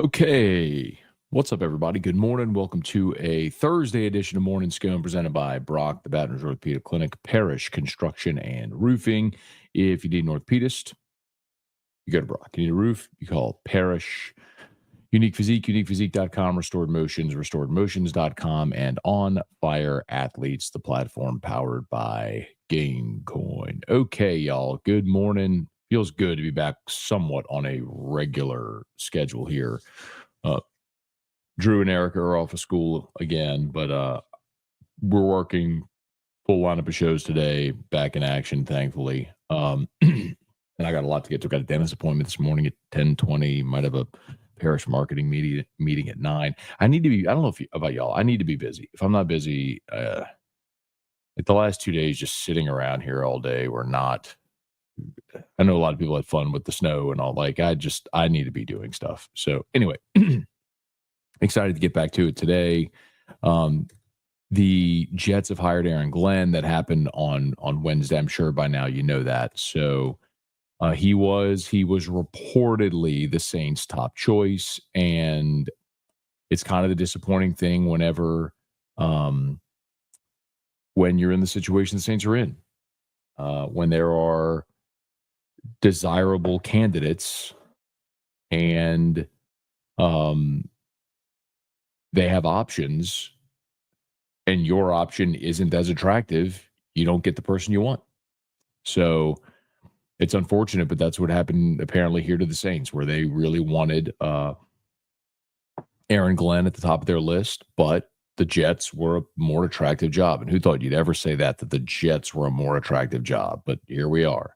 Okay. What's up, everybody? Good morning. Welcome to a Thursday edition of Morning Scone presented by Brock, the Baton Rouge Orthopedic Clinic, Parish Construction and Roofing. If you need an orthopedist, you go to Brock. You need a roof, you call Parish. Unique Physique, uniquephysique.com, Restored Motions, restoredmotions.com, and On Fire Athletes, the platform powered by Gamecoin. Okay, y'all. Good morning. Feels good to be back somewhat on a regular schedule here. Drew and Erica are off of school again, but we're working full lineup of shows today, back in action, thankfully. And I got a lot to get to. I got a dentist appointment this morning at 10:20. Might have a parish marketing meeting at 9. I need to be, I don't know about y'all, I need to be busy. If I'm not busy, like the last 2 days, just sitting around here all day, we're not. I know a lot of people had fun with the snow and all. Like, I need to be doing stuff. So anyway, excited to get back to it today. The Jets have hired Aaron Glenn. That happened on Wednesday. I'm sure by now you know that. So he was reportedly the Saints' top choice, and it's kind of the disappointing thing whenever when you're in the situation the Saints are in, when there are desirable candidates and they have options, and your option isn't as attractive, you don't get the person you want. So it's unfortunate, but that's what happened apparently here to the Saints, where they really wanted Aaron Glenn at the top of their list, but the Jets were a more attractive job. And who thought you'd ever say that the Jets were a more attractive job? But here we are.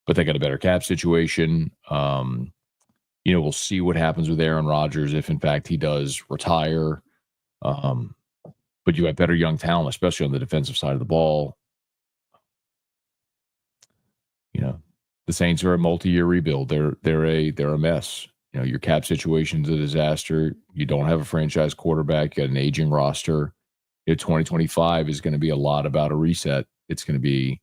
But they got a better cap situation. We'll see what happens with Aaron Rodgers if, in fact, he does retire. But you have better young talent, especially on the defensive side of the ball. The Saints are a multi-year rebuild. They're a mess. Your cap situation's a disaster. You don't have a franchise quarterback. You got an aging roster. 2025 is going to be a lot about a reset. It's going to be,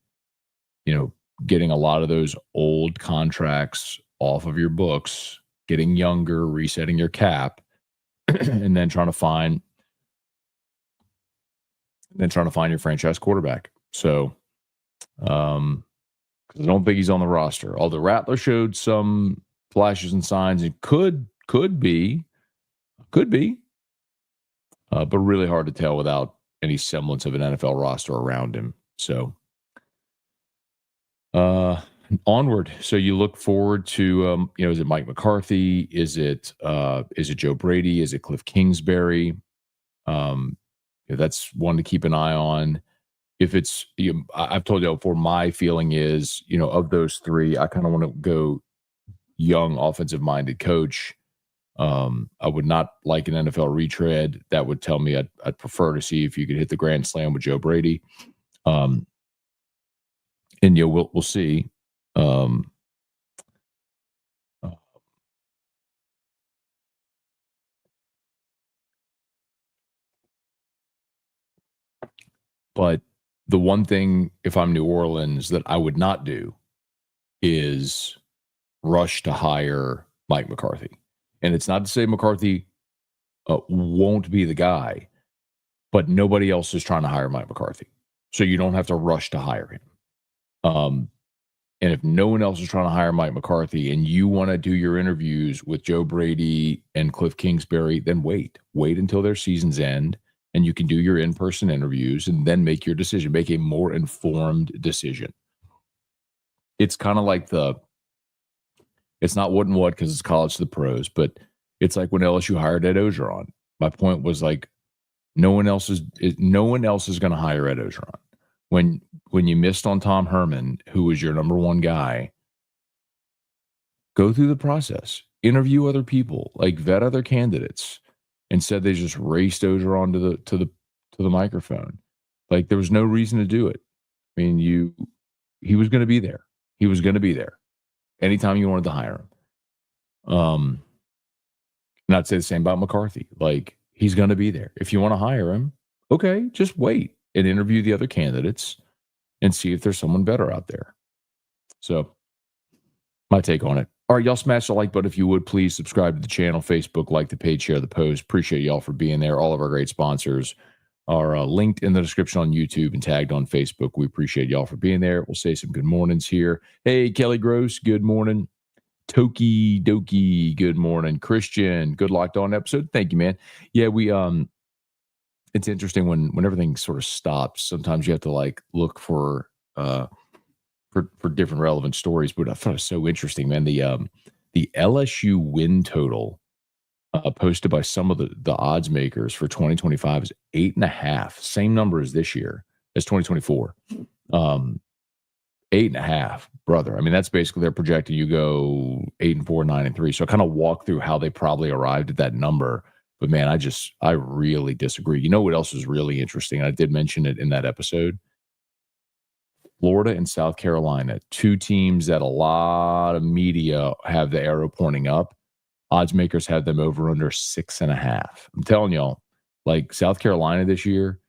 getting a lot of those old contracts off of your books, getting younger, resetting your cap, and then trying to find your franchise quarterback. So, I don't think he's on the roster. Although Rattler showed some flashes and signs, it could be, but really hard to tell without any semblance of an NFL roster around him. So, onward. So you look forward to, is it Mike McCarthy? Is it Joe Brady? Is it Cliff Kingsbury? That's one to keep an eye on. If it's, I've told you before, my feeling is, of those three, I kind of want to go young, offensive-minded coach. I would not like an NFL retread. That would tell me I'd prefer to see if you could hit the grand slam with Joe Brady. And we'll see. But the one thing, if I'm New Orleans, that I would not do is rush to hire Mike McCarthy. And it's not to say McCarthy won't be the guy, but nobody else is trying to hire Mike McCarthy. So you don't have to rush to hire him. And if no one else is trying to hire Mike McCarthy and you want to do your interviews with Joe Brady and Cliff Kingsbury, then wait until their seasons end. And you can do your in-person interviews and then make your decision, make a more informed decision. It's kind of like it's not what and what because it's college to the pros, but it's like when LSU hired Ed Ogeron. My point was like, no one else is going to hire Ed Ogeron. When you missed on Tom Herman, who was your number one guy, go through the process, interview other people, like vet other candidates. Instead, they just raced Ogeron to the microphone. Like there was no reason to do it. I mean, he was going to be there. He was going to be there anytime you wanted to hire him. Not say the same about McCarthy. Like he's going to be there. If you want to hire him, okay, just wait and interview the other candidates and see if there's someone better out there. So my take on it. All right, y'all smash the like button if you would. Please subscribe to the channel, Facebook, like the page, share the post. Appreciate y'all for being there. All of our great sponsors are linked in the description on YouTube and tagged on Facebook. We appreciate y'all for being there. We'll say some good mornings here. Hey, Kelly Gross, good morning. Toki Doki, good morning. Christian, good locked on episode. Thank you, man. Yeah, we it's interesting when everything sort of stops. Sometimes you have to like look for different relevant stories. But I thought it was so interesting, man. The LSU win total posted by some of the odds makers for 2025 is 8.5, same number as this year as 2024. 8.5, brother. I mean, that's basically they're projecting you go 8-4, 9-3. So I kind of walk through how they probably arrived at that number. But man, I really disagree. You know what else is really interesting? I did mention it in that episode. Florida and South Carolina, two teams that a lot of media have the arrow pointing up. Odds makers have them over under 6.5. I'm telling y'all, like South Carolina this year,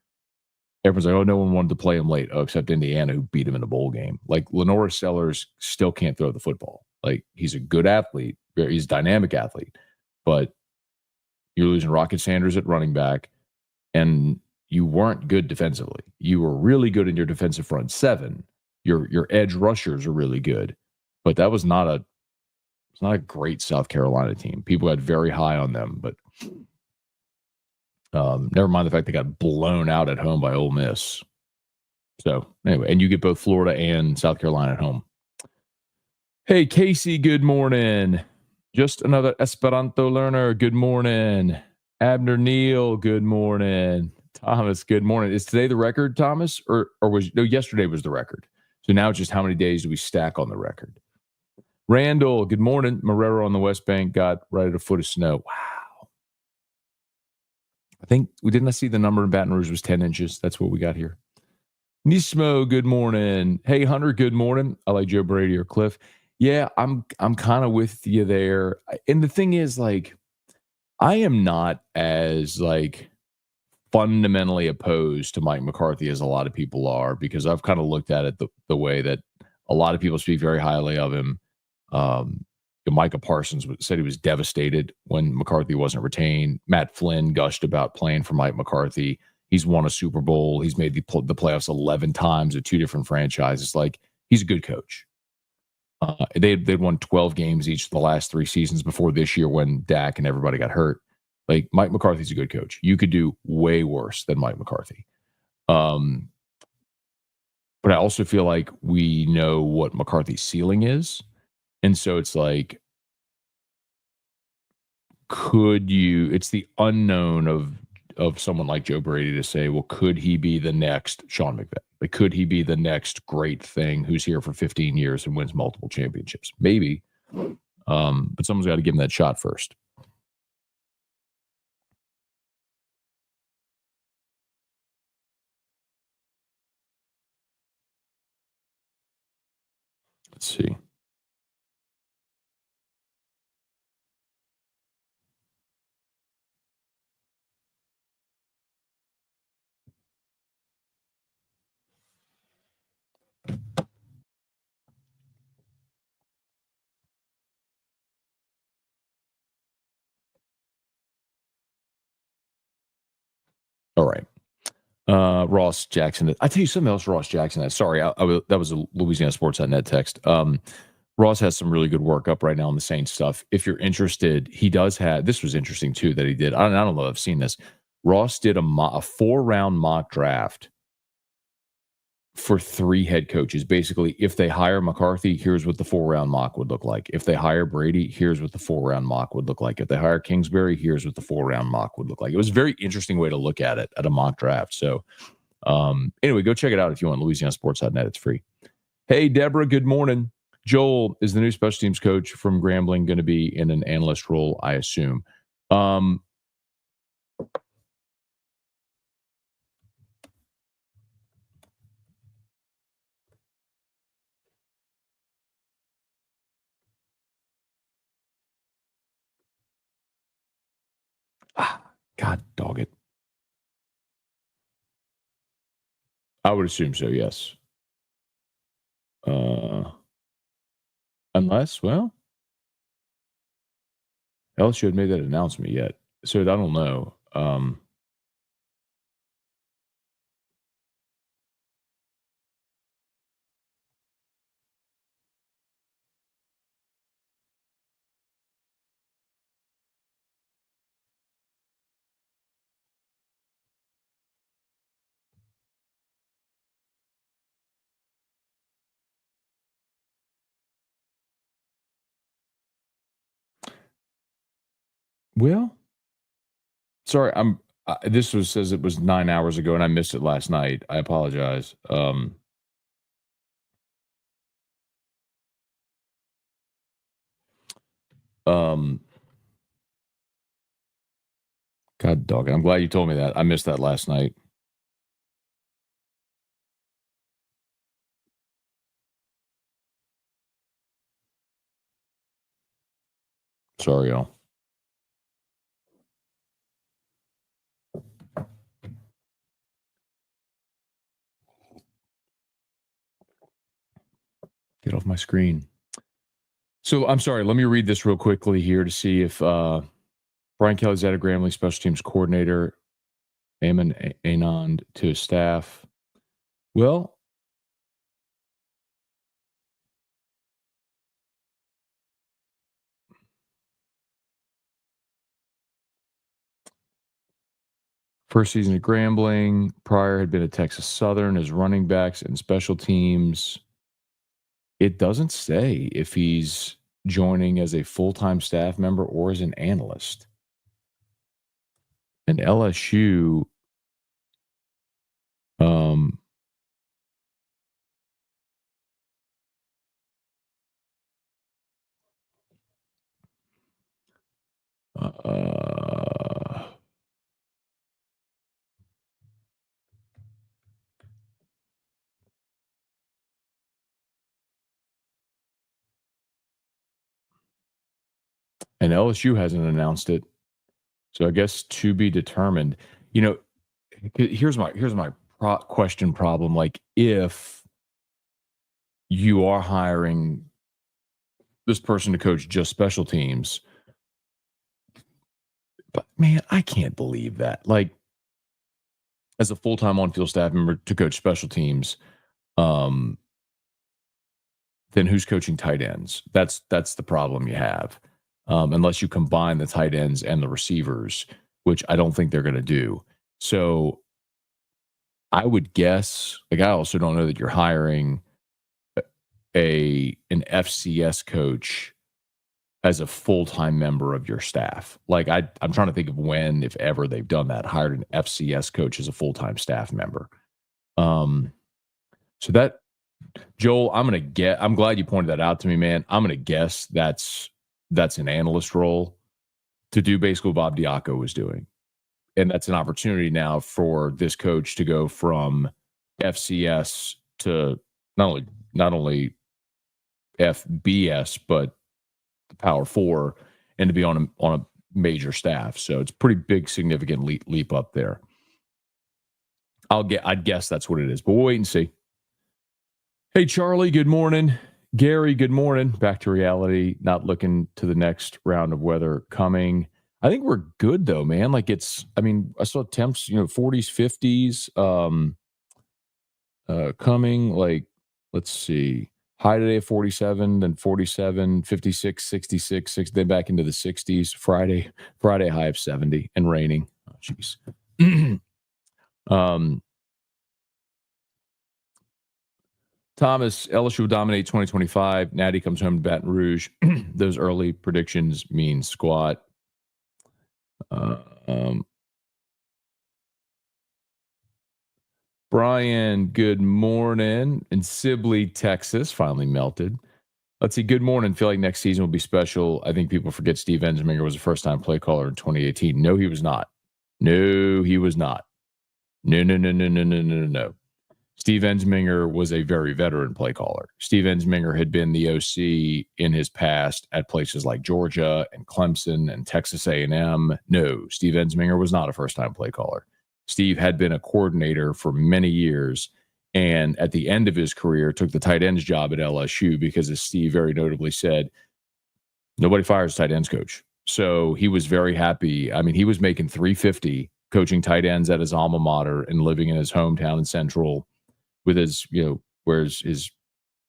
everyone's like, oh, no one wanted to play him late. Oh, except Indiana, who beat him in the bowl game. Like Lenora Sellers still can't throw the football. Like he's a good athlete. He's a dynamic athlete. But you're losing Rocket Sanders at running back. And you weren't good defensively. You were really good in your defensive front seven. Your edge rushers are really good. But that was not a great South Carolina team. People had very high on them, but never mind the fact they got blown out at home by Ole Miss. So anyway, and you get both Florida and South Carolina at home. Hey, Casey, good morning. Just another Esperanto learner. Good morning. Abner Neal, good morning. Thomas, good morning. Is today the record, Thomas? Or yesterday was the record. So now it's just how many days do we stack on the record? Randall, good morning. Marrero on the West Bank got right at a foot of snow. Wow. I think we didn't see the number in Baton Rouge was 10 inches. That's what we got here. Nismo, good morning. Hey, Hunter, good morning. I like Joe Brady or Cliff. Yeah, I'm kind of with you there. And the thing is, like, I am not as like fundamentally opposed to Mike McCarthy as a lot of people are, because I've kind of looked at it the way that a lot of people speak very highly of him. Micah Parsons said he was devastated when McCarthy wasn't retained. Matt Flynn gushed about playing for Mike McCarthy. He's won a Super Bowl. He's made the playoffs 11 times at two different franchises. Like, he's a good coach. They'd won 12 games each of the last 3 seasons before this year when Dak and everybody got hurt. Like, Mike McCarthy's a good coach. You could do way worse than Mike McCarthy. But I also feel like we know what McCarthy's ceiling is. And so it's like, it's the unknown of someone like Joe Brady to say, well, could he be the next Sean McVay? Like, could he be the next great thing who's here for 15 years and wins multiple championships? Maybe. But someone's got to give him that shot first. Let's see. All right. Ross Jackson. I tell you something else, Ross Jackson. Sorry, that was a Louisiana Sports.net text. Ross has some really good work up right now on the Saints stuff. If you're interested, he does have. This was interesting too that he did. I don't know if I've seen this. Ross did a 4-round mock draft for 3 head coaches. Basically, if they hire McCarthy, here's what the 4-round mock would look like. If they hire Brady, here's what the 4-round mock would look like. If they hire Kingsbury, here's what the 4-round mock would look like. It was a very interesting way to look at it at a mock draft. So anyway, go check it out if you want. LouisianaSports.net. It's free. Hey, Deborah, good morning. Joel, is the new special teams coach from Grambling going to be in an analyst role, I assume? God dog it. I would assume so, yes. Unless, well, LSU had made that announcement yet, so I don't know. Well, sorry, this was says it was 9 hours ago, and I missed it last night. I apologize. Um, God dog it. I'm glad you told me that. I missed that last night. Sorry, y'all. Get off my screen. So I'm sorry. Let me read this real quickly here to see if Brian Kelly's at a Grambling special teams coordinator, Amon Anand to his staff. Well, first season at Grambling, prior had been at Texas Southern as running backs and special teams. It doesn't say if he's joining as a full-time staff member or as an analyst. And LSU, um, uh, and LSU hasn't announced it. So I guess to be determined. You know, here's my question problem. Like, if you are hiring this person to coach just special teams, but man, I can't believe that. Like, as a full-time on-field staff member to coach special teams, then who's coaching tight ends? That's the problem you have. Unless you combine the tight ends and the receivers, which I don't think they're going to do. So I would guess, like, I also don't know that you're hiring an FCS coach as a full-time member of your staff. Like, I'm trying to think of when, if ever, they've done that, hired an FCS coach as a full-time staff member. So that, Joel, I'm glad you pointed that out to me, man. I'm gonna guess that's an analyst role to do basically what Bob Diaco was doing. And that's an opportunity now for this coach to go from FCS to not only FBS, but the Power Four, and to be on a major staff. So it's pretty big, significant leap up there. I'd guess that's what it is, but we'll wait and see. Hey, Charlie, good morning. Gary, good morning. Back to reality, not looking to the next round of weather coming. I think we're good though, man. Like, I saw temps, 40s, 50s coming. Like, let's see. High today of 47, then 47, 56, 66, 60, then back into the 60s. Friday high of 70 and raining. Oh, jeez. Thomas, LSU will dominate 2025. Natty comes home to Baton Rouge. Those early predictions mean squat. Brian, good morning. In Sibley, Texas, finally melted. Let's see. Good morning. Feel like next season will be special. I think people forget Steve Ensminger was a first-time play caller in 2018. No, he was not. No, he was not. No. Steve Ensminger was a very veteran play caller. Steve Ensminger had been the OC in his past at places like Georgia and Clemson and Texas A&M. No, Steve Ensminger was not a first-time play caller. Steve had been a coordinator for many years, and at the end of his career took the tight ends job at LSU because, as Steve very notably said, nobody fires tight ends coach. So he was very happy. I mean, he was making $350 coaching tight ends at his alma mater and living in his hometown in Central with his, where his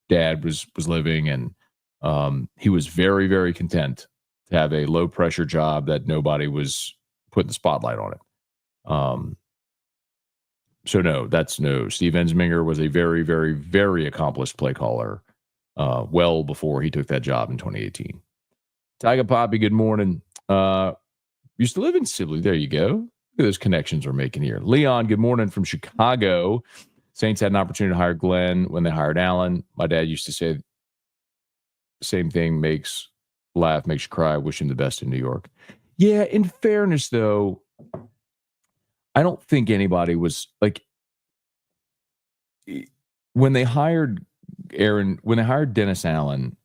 dad was living, and he was very, very content to have a low pressure job that nobody was putting the spotlight on it. So no, that's no. Steve Ensminger was a very, very, very accomplished play caller well before he took that job in 2018. Tiger Poppy, good morning. Used to live in Sibley. There you go. Look at those connections we're making here. Leon, good morning from Chicago. Saints had an opportunity to hire Glenn when they hired Allen. My dad used to say the same thing, makes laugh, makes you cry. Wish him the best in New York. Yeah, in fairness, though, I don't think anybody was like, when they hired Dennis Allen,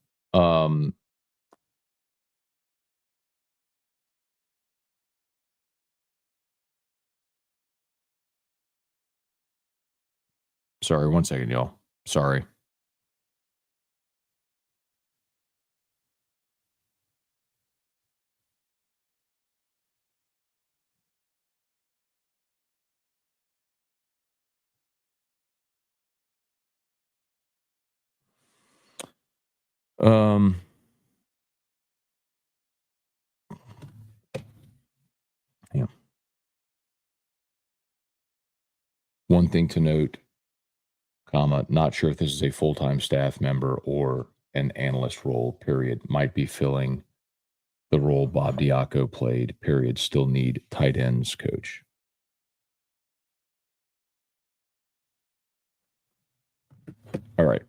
sorry, 1 second, y'all. Sorry. Yeah. One thing to note, not sure if this is a full-time staff member or an analyst role, period. Might be filling the role Bob Diaco played, period. Still need tight ends coach. All right.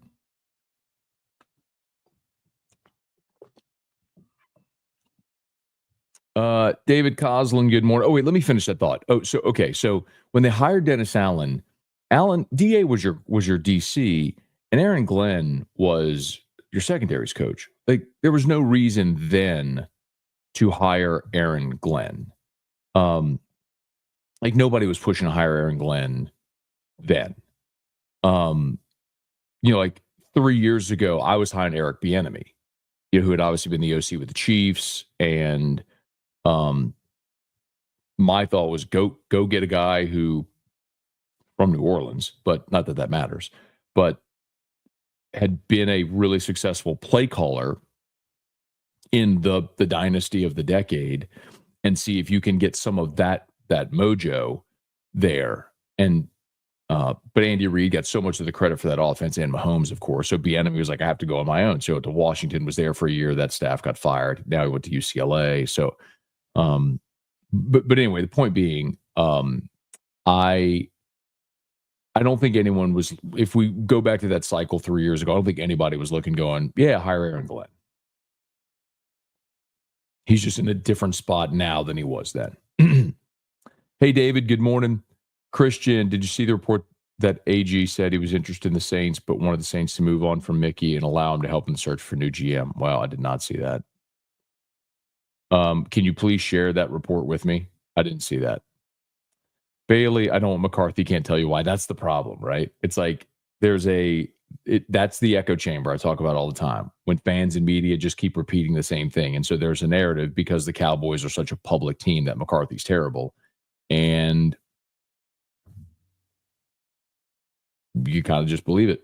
David Coslin, good morning. Oh, wait, let me finish that thought. So when they hired Dennis Allen, DA was your DC, and Aaron Glenn was your secondaries coach. Like, there was no reason then to hire Aaron Glenn. Like, nobody was pushing to hire Aaron Glenn then. Like 3 years ago, I was hiring Eric Bieniemy, who had obviously been the OC with the Chiefs, and my thought was go get a guy who from New Orleans, but not that matters, but had been a really successful play caller in the dynasty of the decade, and see if you can get some of that mojo there. And but Andy Reid got so much of the credit for that offense, and Mahomes, of course. So Bieniemy was like, I have to go on my own. So to Washington, was there for a year. That staff got fired. Now he went to UCLA. So, but anyway, the point being, I don't think anyone was. If we go back to that cycle 3 years ago, I don't think anybody was looking, going, yeah, hire Aaron Glenn. He's just in a different spot now than he was then. Hey, David, good morning. Christian, did you see the report that AG said he was interested in the Saints, but wanted the Saints to move on from Mickey and allow him to help in the search for new GM? Wow, I did not see that. Can you please share that report with me? I didn't see that. Bailey, I know McCarthy can't tell you why. That's the problem, right? It's like that's the echo chamber I talk about all the time, when fans and media just keep repeating the same thing. And so there's a narrative, because the Cowboys are such a public team, that McCarthy's terrible. And you kind of just believe it.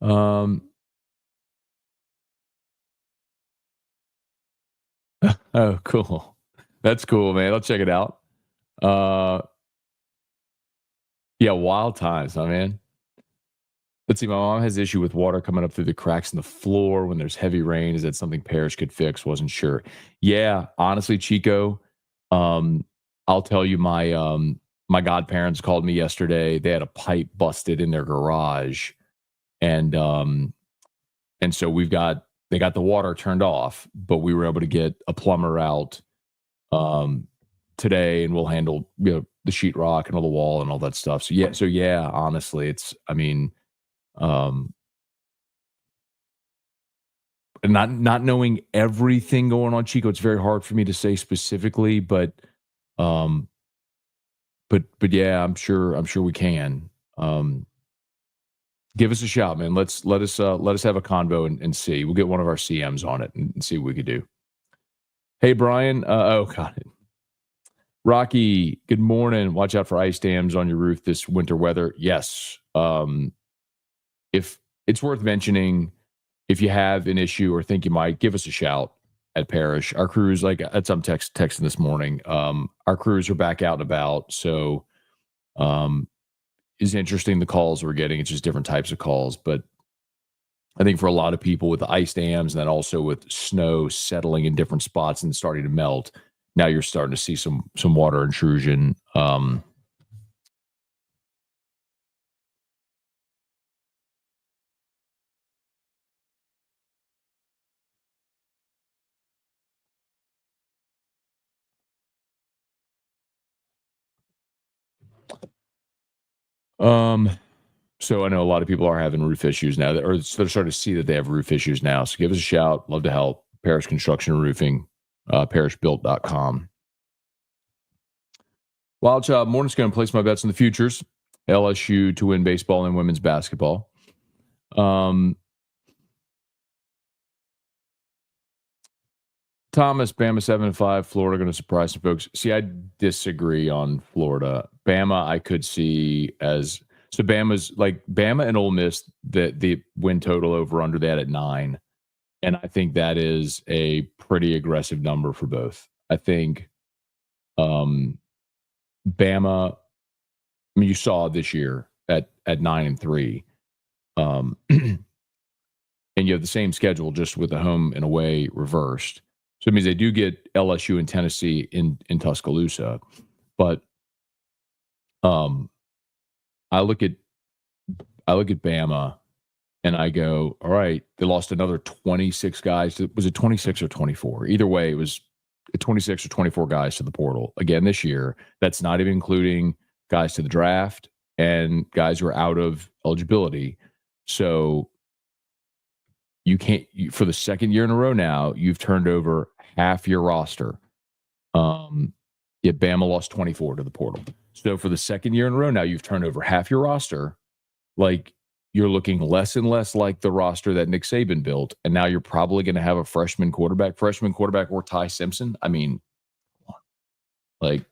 Oh, cool. That's cool, man. I'll check it out. Yeah, wild times, huh, man? Let's see. My mom has issue with water coming up through the cracks in the floor when there's heavy rain. Is that something Parish could fix? Wasn't sure. Yeah, honestly, Chico, I'll tell you, my godparents called me yesterday. They had a pipe busted in their garage, and so they got the water turned off, but we were able to get a plumber out today, and we'll handle the sheetrock and all the wall and all that stuff. So yeah, honestly, not knowing everything going on, Chico, it's very hard for me to say specifically, but yeah, I'm sure we can. Give us a shout, man. Let us have a convo and see. We'll get one of our CMs on it and see what we could do. Hey, Brian. Oh, God. Rocky, good morning. Watch out for ice dams on your roof this winter weather. Yes. If it's worth mentioning, if you have an issue or think you might, give us a shout at Parish. Our crews, like that's I'm texting this morning. Our crews are back out and about. So it's interesting the calls we're getting. It's just different types of calls. But I think for a lot of people with the ice dams and then also with snow settling in different spots and starting to melt, now you're starting to see some water intrusion. So I know a lot of people are having roof issues now, or they're starting to see that they have roof issues now. So give us a shout. Love to help. Parish Construction and Roofing, parishbuilt.com. Wild Child Morning's going to place my bets in the futures. LSU to win baseball and women's basketball. Thomas, Bama 7-5, Florida going to surprise some folks. See, I disagree on Florida. Bama, I could see as so. Bama's like Bama and Ole Miss. The win total over under that at 9, and I think that is a pretty aggressive number for both. I think, Bama. I mean, you saw this year at 9-3, and you have the same schedule just with the home and away reversed. So it means they do get LSU and Tennessee in Tuscaloosa, but I look at Bama and I go, all right, they lost another 26 guys. Was it 26 or 24? Either way, it was 26 or 24 guys to the portal again this year. That's not even including guys to the draft and guys who are out of eligibility. So you can't for the second year in a row now, you've turned over half your roster. Yet Bama lost 24 to the portal. So for the second year in a row now, you've turned over half your roster. Like you're looking less and less like the roster that Nick Saban built, and now you're probably going to have a freshman quarterback or Ty Simpson. I mean, like.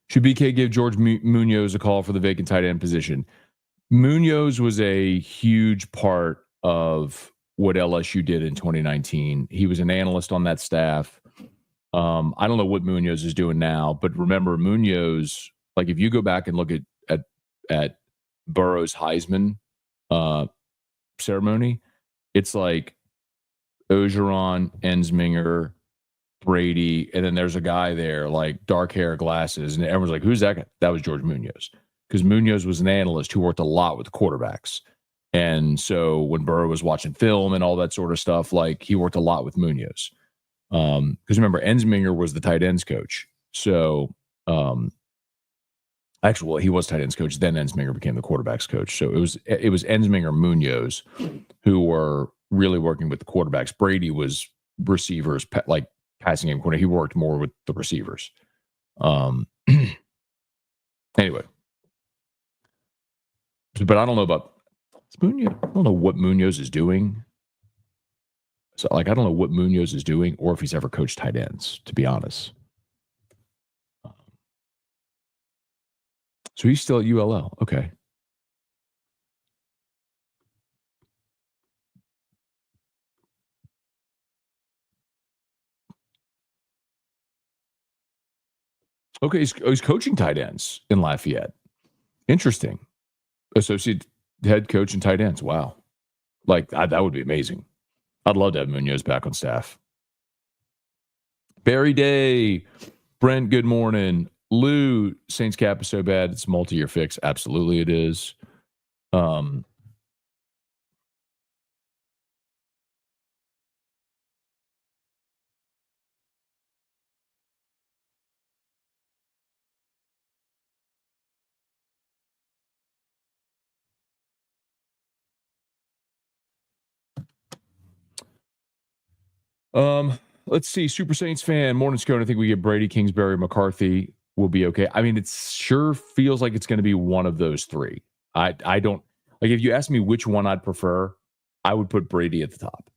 Should BK give George Munoz a call for the vacant tight end position? Munoz was a huge part of what LSU did in 2019. He was an analyst on that staff. I don't know what Munoz is doing now, but remember Munoz. Like if you go back and look at Burrow's Heisman ceremony, it's like Ogeron, Ensminger, Brady, and then there's a guy there like dark hair, glasses, and everyone's like, "Who's that guy?" That was George Munoz, because Munoz was an analyst who worked a lot with quarterbacks, and so when Burrow was watching film and all that sort of stuff, like he worked a lot with Munoz. Because remember, Ensminger was the tight ends coach, so actually, well, he was tight ends coach. Then Ensminger became the quarterbacks coach. So it was Ensminger, Munoz, who were really working with the quarterbacks. Brady was receivers, like passing game corner. He worked more with the receivers. Anyway, but I don't know about Munoz. I don't know what Munoz is doing. So, like, I don't know what Munoz is doing, or if he's ever coached tight ends. To be honest. So he's still at ULL. Okay. Okay, he's coaching tight ends in Lafayette. Interesting. Associate head coach and tight ends. Wow. Like, that would be amazing. I'd love to have Munoz back on staff. Barry Day. Brent, good morning. Lou, Saints cap is so bad, it's a multi-year fix. Absolutely it is. Let's see. Super Saints fan, morning Scone. I think we get Brady, Kingsbury, McCarthy will be okay. I mean, it sure feels like it's going to be one of those three. I don't like if you ask me which one I'd prefer, I would put Brady at the top.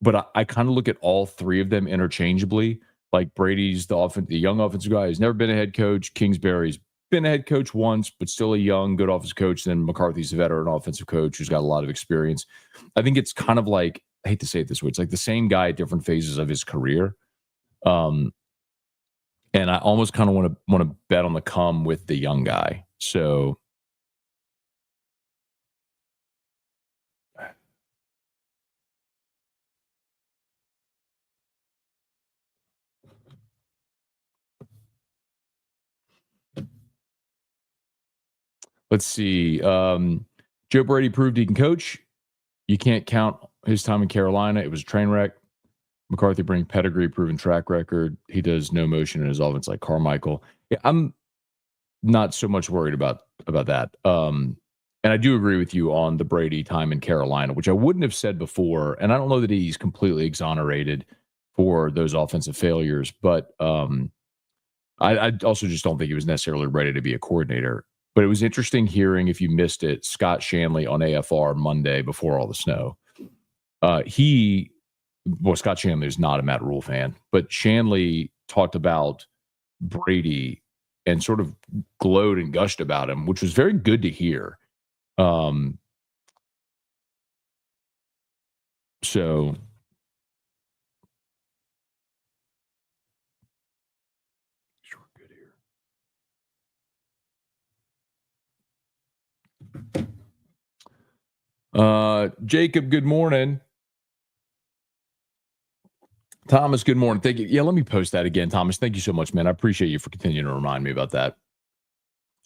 But I kind of look at all three of them interchangeably. Like Brady's the young offensive guy who's never been a head coach. Kingsbury's been a head coach once, but still a young, good offensive coach. Then McCarthy's a veteran offensive coach who's got a lot of experience. I think it's kind of like, I hate to say it this way, it's like the same guy at different phases of his career. And I almost kind of want to bet on the come with the young guy. So let's see. Joe Brady proved he can coach. You can't count his time in Carolina. It was a train wreck. McCarthy brings pedigree, proven track record. He does no motion in his offense like Carmichael. Yeah, I'm not so much worried about that. And I do agree with you on the Brady time in Carolina, which I wouldn't have said before. And I don't know that he's completely exonerated for those offensive failures, but I also just don't think he was necessarily ready to be a coordinator. But it was interesting hearing, if you missed it, Scott Shanley on AFR Monday before all the snow. Scott Shanley is not a Matt Rule fan, but Shanley talked about Brady and sort of glowed and gushed about him, which was very good to hear. So sure, good here. Jacob, good morning. Thomas, good morning. Thank you. Yeah, let me post that again, Thomas. Thank you so much, man. I appreciate you for continuing to remind me about that.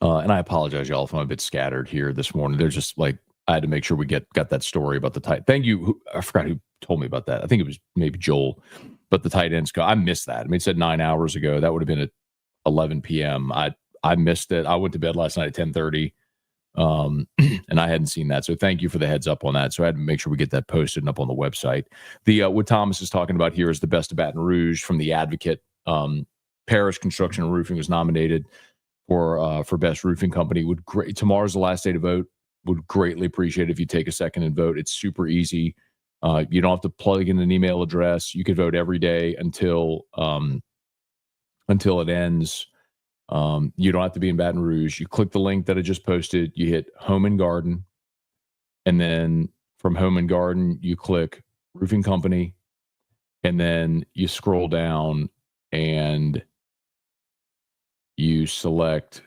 And I apologize, y'all, if I'm a bit scattered here this morning. They're just like, I had to make sure we got that story about the tight. Thank you. I forgot who told me about that. I think it was maybe Joel, but the tight ends. I missed that. I mean, it said 9 hours ago. That would have been at 11 p.m. I missed it. I went to bed last night at 10:30, and I hadn't seen that. So thank you for the heads up on that. So I had to make sure we get that posted and up on the website. The what Thomas is talking about here is the best of Baton Rouge from the Advocate. Parish Construction and Roofing was nominated for best roofing company. Tomorrow's the last day to vote. Would greatly appreciate it if you take a second and vote. It's super easy. You don't have to plug in an email address. You can vote every day until it ends. You don't have to be in Baton Rouge. You click the link that I just posted. You hit Home and Garden, and then from Home and Garden you click Roofing Company, and then you scroll down and you select.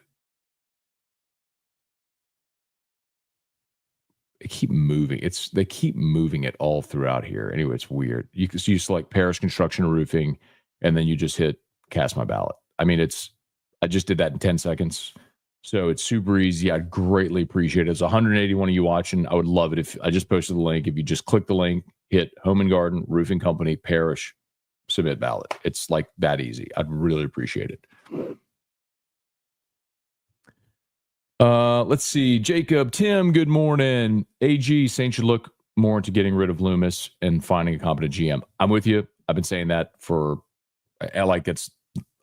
They keep moving. They keep moving it all throughout here. Anyway, it's weird. You select Parish Construction and Roofing, and then you just hit cast my ballot. I mean, I just did that in 10 seconds. So it's super easy. I'd greatly appreciate it. It's 181 of you watching. I would love it if I just posted the link. If you just click the link, hit Home and Garden, Roofing Company, Parish, submit ballot. It's like that easy. I'd really appreciate it. Let's see. Jacob, Tim, good morning. AG, Saints should look more into getting rid of Loomis and finding a competent GM. I'm with you. I've been saying that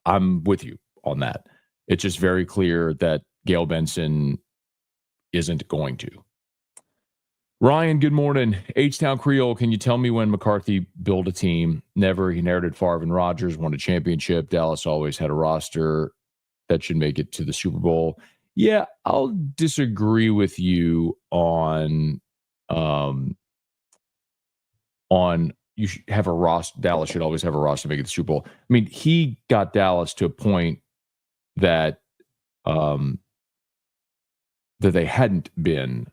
I'm with you on that. It's just very clear that Gail Benson isn't going to. Ryan, good morning. H-Town Creole, can you tell me when McCarthy built a team? Never. He inherited Favre and Rodgers, won a championship. Dallas always had a roster that should make it to the Super Bowl. Yeah, I'll disagree with you on you should have a roster. Dallas should always have a roster to make it the Super Bowl. I mean, he got Dallas to a point that that they hadn't been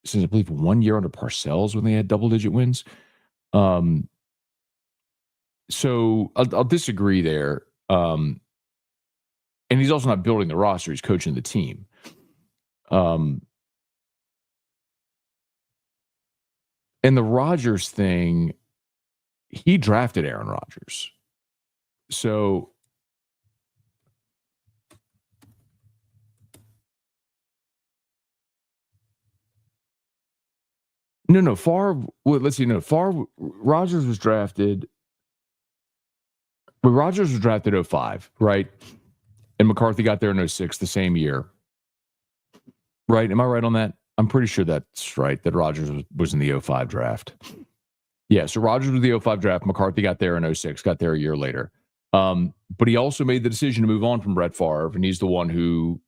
since I believe 1 year under Parcells when they had double-digit wins. So I'll disagree there. And he's also not building the roster; he's coaching the team. And the Rodgers thing, he drafted Aaron Rodgers. So No, Favre. Well, let's see. No, Favre. Rodgers was drafted. But Rodgers was drafted 05, right? And McCarthy got there in 06, the same year. Right? Am I right on that? I'm pretty sure that's right, that Rodgers was in the 05 draft. Yeah, so Rodgers was the 05 draft. McCarthy got there in 06, got there a year later. But he also made the decision to move on from Brett Favre, and he's the one who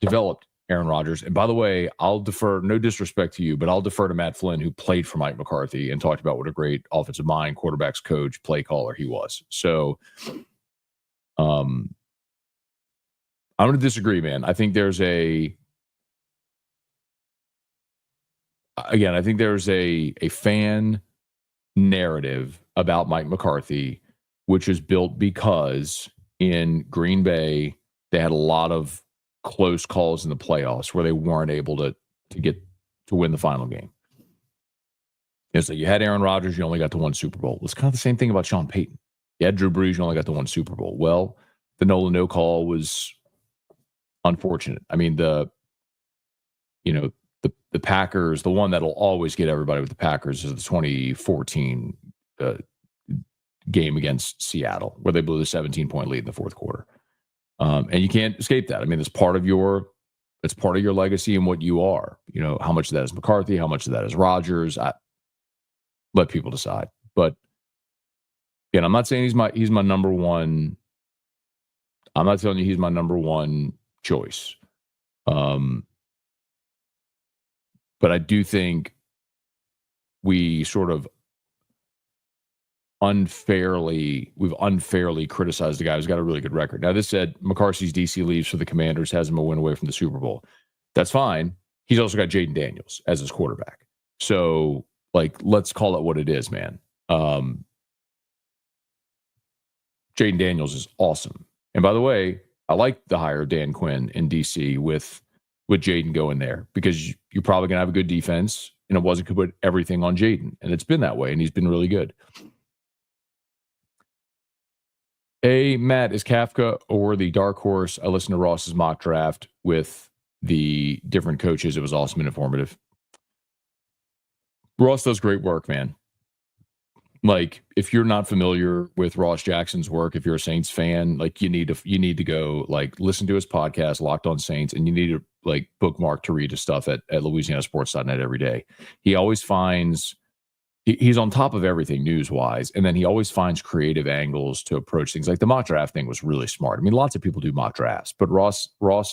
developed Aaron Rodgers. And by the way, I'll defer, no disrespect to you, but I'll defer to Matt Flynn, who played for Mike McCarthy and talked about what a great offensive mind, quarterbacks coach, play caller he was. So I'm going to disagree, man. I think there's a fan narrative about Mike McCarthy, which is built because in Green Bay, they had a lot of close calls in the playoffs where they weren't able to get to win the final game. And so you had Aaron Rodgers, you only got to one Super Bowl. It's kind of the same thing about Sean Payton. You had Drew Brees, you only got to one Super Bowl. Well, the Nolan no call was unfortunate. I mean, the Packers, the one that'll always get everybody with the Packers is the 2014 game against Seattle, where they blew the 17-point lead in the fourth quarter. And you can't escape that. I mean, it's part of your legacy and what you are. You know, how much of that is McCarthy, how much of that is Rodgers. I let people decide. But again, I'm not saying he's my number one. I'm not telling you he's my number one choice. But I do think we sort of unfairly criticized the guy who's got a really good record. Now, this said McCarthy's DC leaves for the Commanders, has him a win away from the Super Bowl. That's fine. He's also got Jaden Daniels as his quarterback. So, like, let's call it what it is, man. Jaden Daniels is awesome. And by the way, I like the hire of Dan Quinn in DC with Jaden going there, because you're probably going to have a good defense, and it wasn't going to put everything on Jaden. And it's been that way, and he's been really good. Hey, Matt, is Kafka or the dark horse? I listened to Ross's mock draft with the different coaches. It was awesome and informative. Ross does great work, man. Like, if you're not familiar with Ross Jackson's work, if you're a Saints fan, like, you need to go, like, listen to his podcast, Locked on Saints, and you need to, like, bookmark to read his stuff at LouisianaSports.net every day. He always finds he's on top of everything news-wise, and then he always finds creative angles to approach things. Like the mock draft thing was really smart. I mean, lots of people do mock drafts, but Ross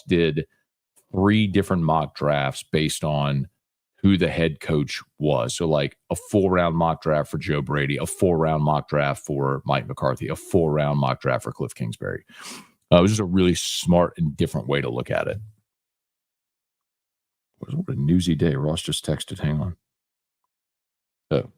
did 3 different mock drafts based on who the head coach was. So, like, a 4-round mock draft for Joe Brady, a 4-round mock draft for Mike McCarthy, a 4-round mock draft for Cliff Kingsbury. It was just a really smart and different way to look at it. What a newsy day. Ross just texted. Hang on. Oh.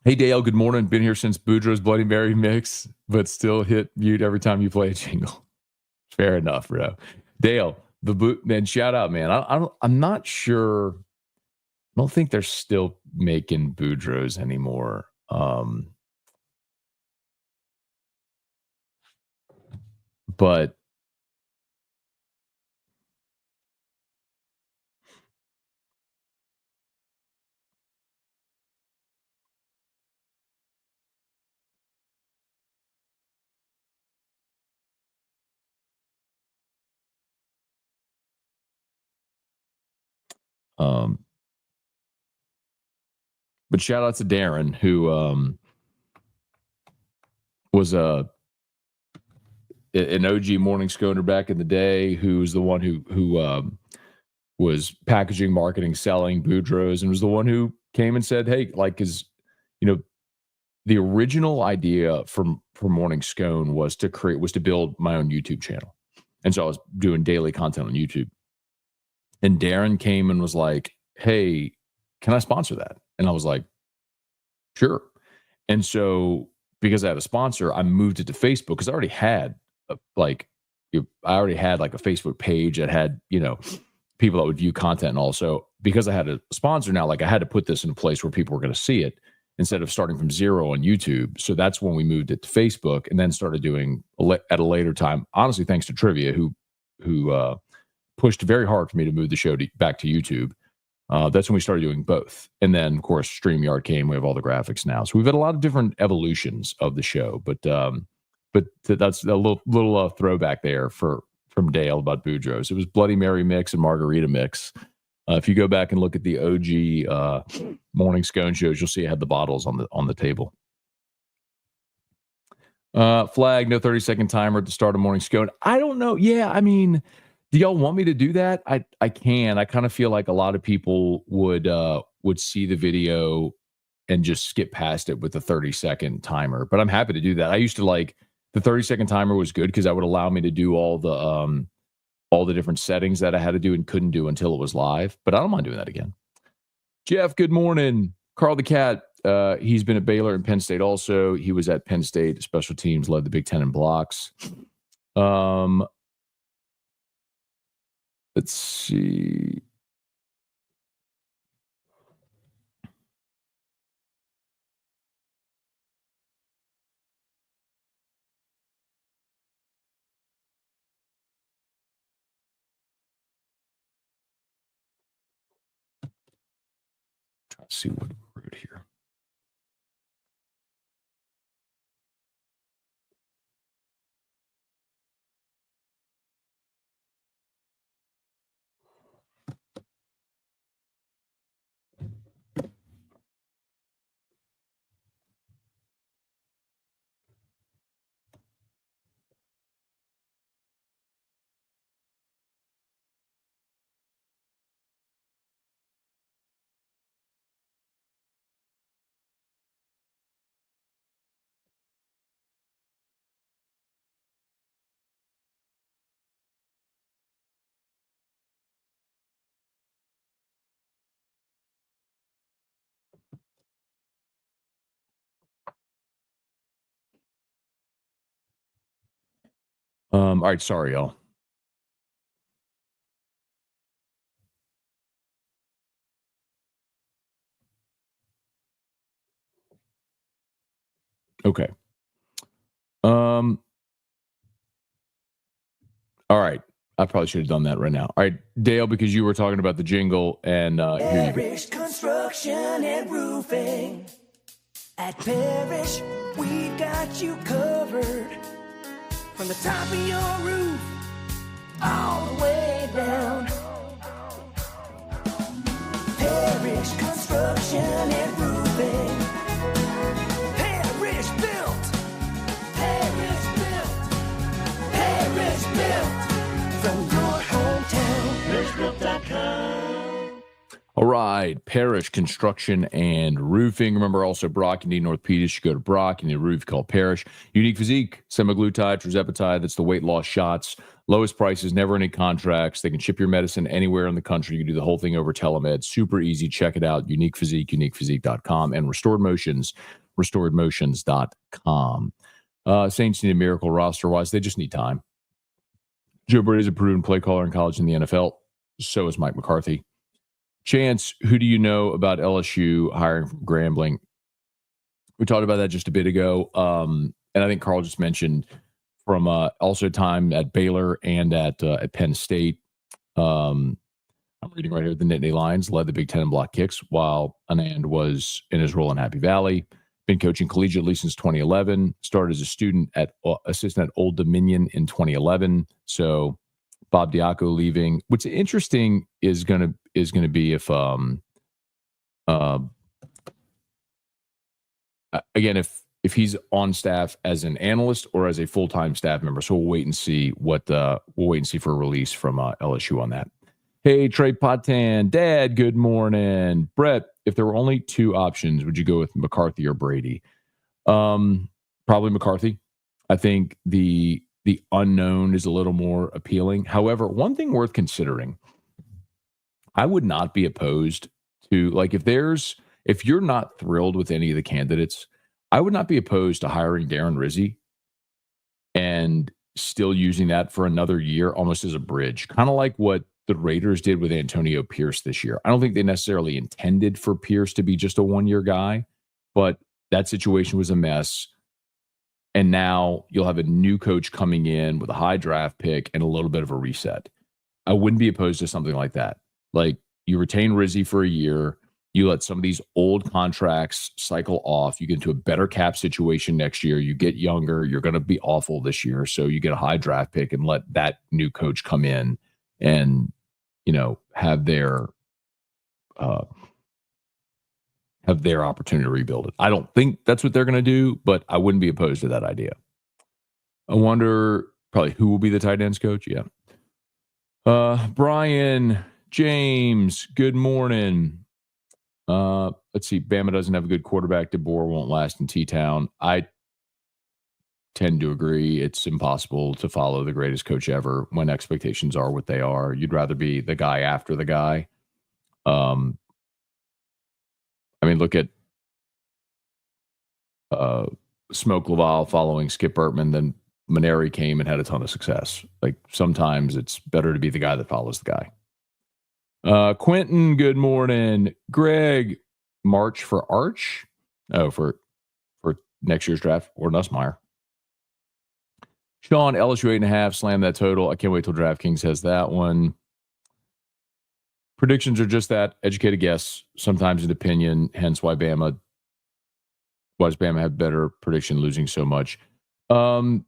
Hey, Dale, good morning. Been here since Boudreaux's Bloody Mary mix, but still hit mute every time you play a jingle. Fair enough, bro. Dale, then shout out, man. I'm not sure. I don't think they're still making Boudreaux's anymore. But shout out to Darren, who was an OG morning sconer back in the day, who's the one who was packaging, marketing, selling Boudreaux's, and was the one who came and said, hey, like, the original idea for Morning Scone was to build my own YouTube channel. And so I was doing daily content on YouTube. And Darren came and was like, hey, can I sponsor that? And I was like, sure. And so, because I had a sponsor, I moved it to Facebook, because I already had a Facebook page that had, people that would view content. And also, because I had a sponsor now, like I had to put this in a place where people were going to see it instead of starting from zero on YouTube. So that's when we moved it to Facebook and then started doing at a later time. Honestly, thanks to Trivia, who pushed very hard for me to move the show back to YouTube. That's when we started doing both. And then, of course, StreamYard came. We have all the graphics now. So we've had a lot of different evolutions of the show. But that's a little throwback there from Dale about Boudreaux. It was Bloody Mary mix and Margarita mix. If you go back and look at the OG morning scone shows, you'll see I had the bottles on the table. Flag, no 30-second timer at the start of morning scone. I don't know. Yeah, I mean, do y'all want me to do that? I can. I kind of feel like a lot of people would see the video and just skip past it with the 30-second timer. But I'm happy to do that. I used to like the 30-second timer was good because that would allow me to do all the different settings that I had to do and couldn't do until it was live. But I don't mind doing that again. Jeff, good morning. Carl the Cat. He's been at Baylor and Penn State also. He was at Penn State, special teams, led the Big Ten in blocks. Let's see. Try to see what we wrote here. All right, sorry, y'all. Okay. All right. I probably should have done that right now. All right, Dale, because you were talking about the jingle, and here you go. Parish Construction and Roofing. At Parish, we've got you covered. From the top of your roof, all the way down. Parish Construction and Roofing. Parish built. Parish built. Parish built. From your hometown, parishbuilt.com. All right, Parish Construction and Roofing. Remember also Brock, you need orthopedics, you go to Brock, you need a roof called Parish. Unique Physique, semaglutide, tirzepatide, that's the weight loss shots. Lowest prices, never any contracts. They can ship your medicine anywhere in the country. You can do the whole thing over telemed. Super easy. Check it out. Unique Physique, uniquephysique.com. And Restored Motions, restoredmotions.com. Saints need a miracle roster-wise. They just need time. Joe Brady's a proven play caller in college and the NFL. So is Mike McCarthy. Chance, who do you know about LSU hiring from Grambling? We talked about that just a bit ago. And I think Carl just mentioned from also time at Baylor and at Penn State. I'm reading right here. The Nittany Lions led the Big Ten in block kicks while Anand was in his role in Happy Valley. Been coaching collegiately since 2011. Started as a student assistant at Old Dominion in 2011. So Bob Diaco leaving. What's interesting is going to be if again if he's on staff as an analyst or as a full-time staff member. So we'll wait and see for a release from LSU on that. Hey, Trey Potan, Dad, good morning. Brett, if there were only two options, would you go with McCarthy or Brady? Probably McCarthy. I think the unknown is a little more appealing. However, one thing worth considering, I would not be opposed to, like, if you're not thrilled with any of the candidates, I would not be opposed to hiring Darren Rizzi and still using that for another year almost as a bridge. Kind of like what the Raiders did with Antonio Pierce this year. I don't think they necessarily intended for Pierce to be just a one-year guy, but that situation was a mess. And now you'll have a new coach coming in with a high draft pick and a little bit of a reset. I wouldn't be opposed to something like that. Like, you retain Rizzi for a year. You let some of these old contracts cycle off. You get into a better cap situation next year. You get younger. You're going to be awful this year. So you get a high draft pick and let that new coach come in and, have their opportunity to rebuild it. I don't think that's what they're going to do, but I wouldn't be opposed to that idea. I wonder probably who will be the tight ends coach. Yeah. Brian, James, good morning. Let's see. Bama doesn't have a good quarterback. DeBoer won't last in T-Town. I tend to agree. It's impossible to follow the greatest coach ever when expectations are what they are. You'd rather be the guy after the guy. Look at Smoke Laval following Skip Bertman. Then Maneri came and had a ton of success. Like, sometimes it's better to be the guy that follows the guy. Quentin, good morning. Greg, March for Arch? Oh, for next year's draft, or Nussmeier. Sean, LSU 8.5, slam that total. I can't wait till DraftKings has that one. Predictions are just that, educated guess, sometimes an opinion, hence why does Bama have better prediction losing so much? Also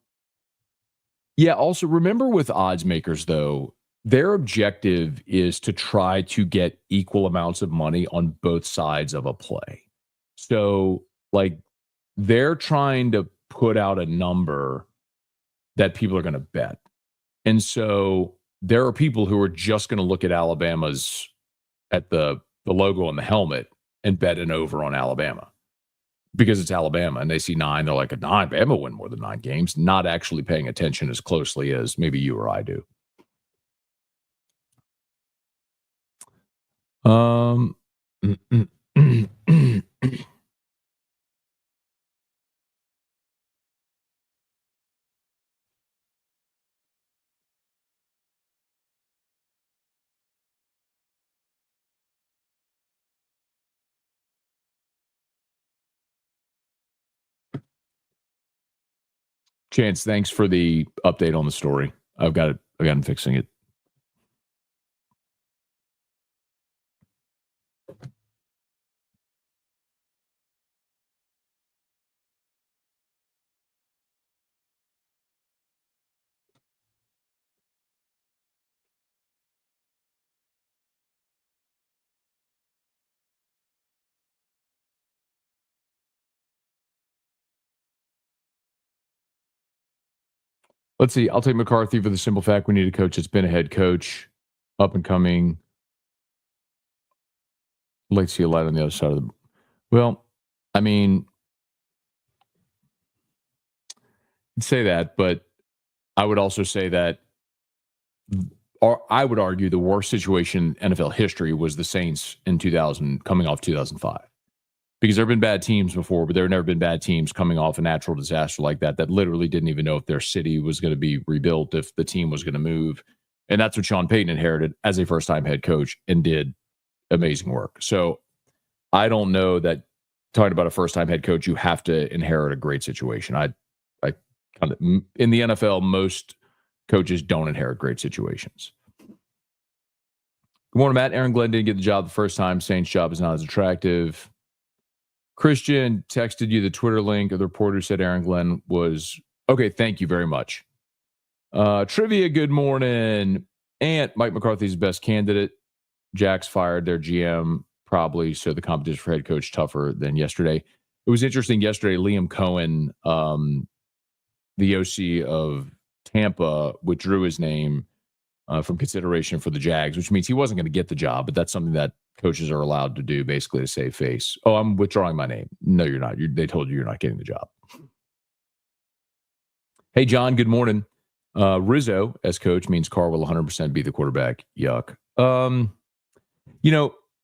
remember with odds makers, though, their objective is to try to get equal amounts of money on both sides of a play. So, they're trying to put out a number that people are going to bet. And so there are people who are just going to look at Alabama's, at the logo on the helmet, and bet an over on Alabama because it's Alabama and they see 9. They're like, a 9, Bama will win more than 9 games, not actually paying attention as closely as maybe you or I do. Chance, thanks for the update on the story. I've got him fixing it. Let's see. I'll take McCarthy for the simple fact we need a coach that's been a head coach, up and coming. I'd like to see a light on the other side of the. Well, I'd say that, but I would also say that, or I would argue the worst situation in NFL history was the Saints in 2000, coming off 2005. Because there have been bad teams before, but there have never been bad teams coming off a natural disaster like that literally didn't even know if their city was going to be rebuilt, if the team was going to move. And that's what Sean Payton inherited as a first-time head coach and did amazing work. So I don't know that talking about a first-time head coach, you have to inherit a great situation. I kind of, in the NFL, most coaches don't inherit great situations. Good morning, Matt. Aaron Glenn didn't get the job the first time. Saints' job is not as attractive. Christian texted you the Twitter link of the reporter who said Aaron Glenn was okay. Thank you very much. Trivia. Good morning. And Mike McCarthy's the best candidate. Jack's fired their GM probably, so the competition for head coach tougher than yesterday. It was interesting yesterday. Liam Cohen, the OC of Tampa, withdrew his name from consideration for the Jags, which means he wasn't going to get the job. But that's something that coaches are allowed to do, basically, to save face. Oh, I'm withdrawing my name. No, you're not. They told you you're not getting the job. Hey, John, good morning. Rizzo as coach means Carr will 100% be the quarterback. Yuck.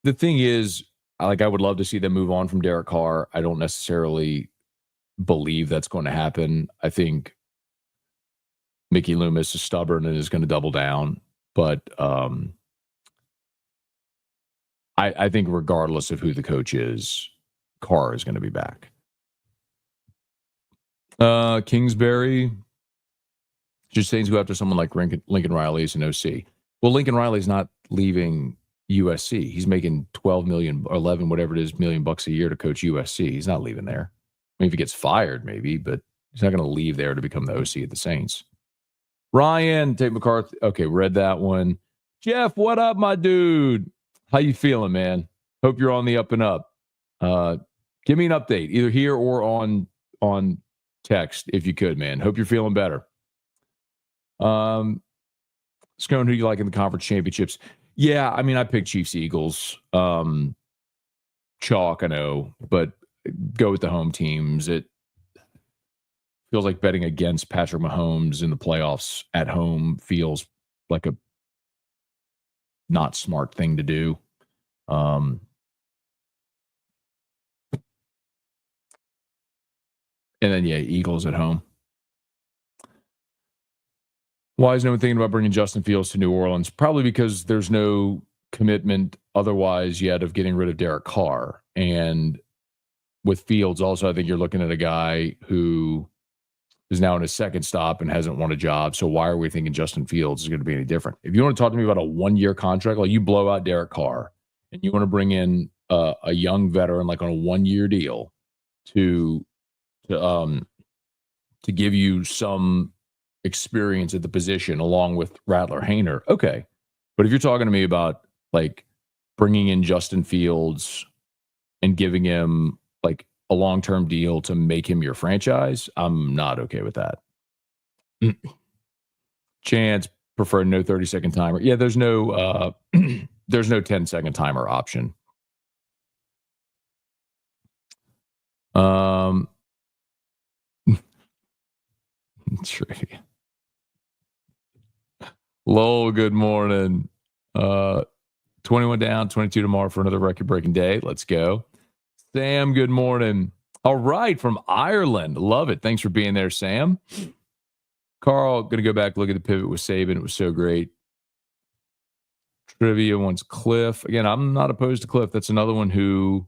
The thing is, I would love to see them move on from Derek Carr. I don't necessarily believe that's going to happen. I think Mickey Loomis is stubborn and is going to double down. But I think regardless of who the coach is, Carr is going to be back. Kingsbury. Just Saints go after someone like Lincoln Riley as an OC. Well, Lincoln Riley's not leaving USC. He's making 12 million or 11, whatever it is, million bucks a year to coach USC. He's not leaving there. I mean, if he gets fired, maybe, but he's not going to leave there to become the OC at the Saints. Ryan, Tate McCarthy. Okay, read that one. Jeff, what up, my dude? How you feeling, man? Hope you're on the up and up. Give me an update, either here or on text, if you could, man. Hope you're feeling better. Scone, who do you like in the conference championships? Yeah, I mean, I picked Chiefs Eagles. Chalk, I know, but go with the home teams. It feels like betting against Patrick Mahomes in the playoffs at home feels like a not smart thing to do. And then, yeah, Eagles at home. Why is no one thinking about bringing Justin Fields to New Orleans? Probably because there's no commitment otherwise yet of getting rid of Derek Carr. And with Fields also, I think you're looking at a guy who is now in his second stop and hasn't won a job. So why are we thinking Justin Fields is going to be any different? If you want to talk to me about a one-year contract, like you blow out Derek Carr and you want to bring in a young veteran like on a one-year deal to give you some experience at the position along with Rattler Hayner, okay. But if you're talking to me about like bringing in Justin Fields and giving him like a long-term deal to make him your franchise, I'm not okay with that. Chance prefer no 30-second timer. Yeah, there's no 10-second timer option. Trivia. Lowell, good morning. 21 down, 22 tomorrow for another record-breaking day. Let's go. Sam, good morning. All right, from Ireland. Love it. Thanks for being there, Sam. Carl, going to go back, look at the pivot with Saban. It was so great. Trivia wants Cliff. Again, I'm not opposed to Cliff. That's another one who's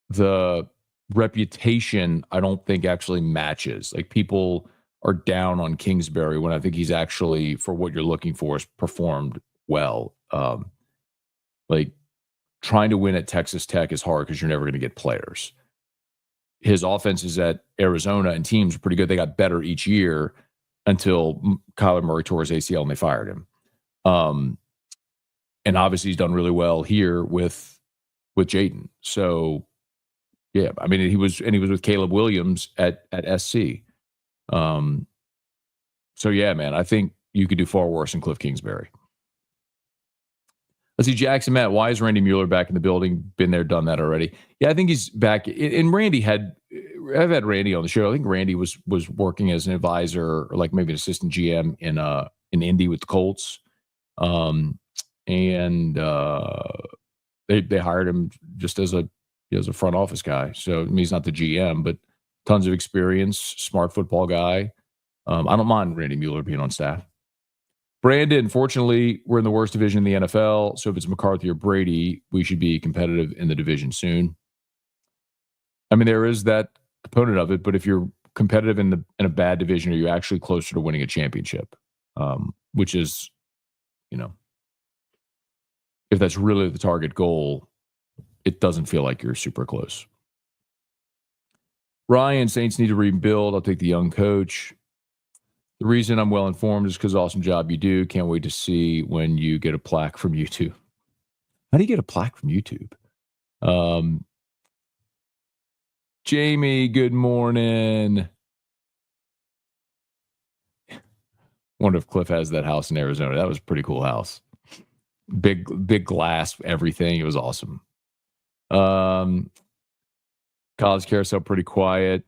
the reputation I don't think actually matches. Like people are down on Kingsbury when I think he's actually, for what you're looking for, has performed well. Like trying to win at Texas Tech is hard because you're never going to get players. His offenses at Arizona and teams were pretty good. They got better each year until Kyler Murray tore his ACL and they fired him. And obviously he's done really well here with Jayden. So yeah, I mean, he was with Caleb Williams at SC. So yeah, man, I think you could do far worse than Cliff Kingsbury. Let's see, Jackson Matt, why is Randy Mueller back in the building? Been there, done that already. Yeah, I think he's back. And I've had Randy on the show. I think Randy was working as an advisor or like maybe an assistant GM in Indy with the Colts. And they hired him just as a front office guy. So I mean, he's not the GM, but tons of experience, smart football guy. I don't mind Randy Mueller being on staff. Brandon, fortunately, we're in the worst division in the NFL. So if it's McCarthy or Brady, we should be competitive in the division soon. I mean, there is that component of it, but if you're competitive in a bad division, are you actually closer to winning a championship? Which is, if that's really the target goal, it doesn't feel like you're super close. Ryan, Saints need to rebuild. I'll take the young coach. The reason I'm well informed is because awesome job you do. Can't wait to see when you get a plaque from YouTube. How do you get a plaque from YouTube? Jamie, good morning. Wonder if Cliff has that house in Arizona. That was a pretty cool house. Big glass, everything. It was awesome. College carousel, pretty quiet.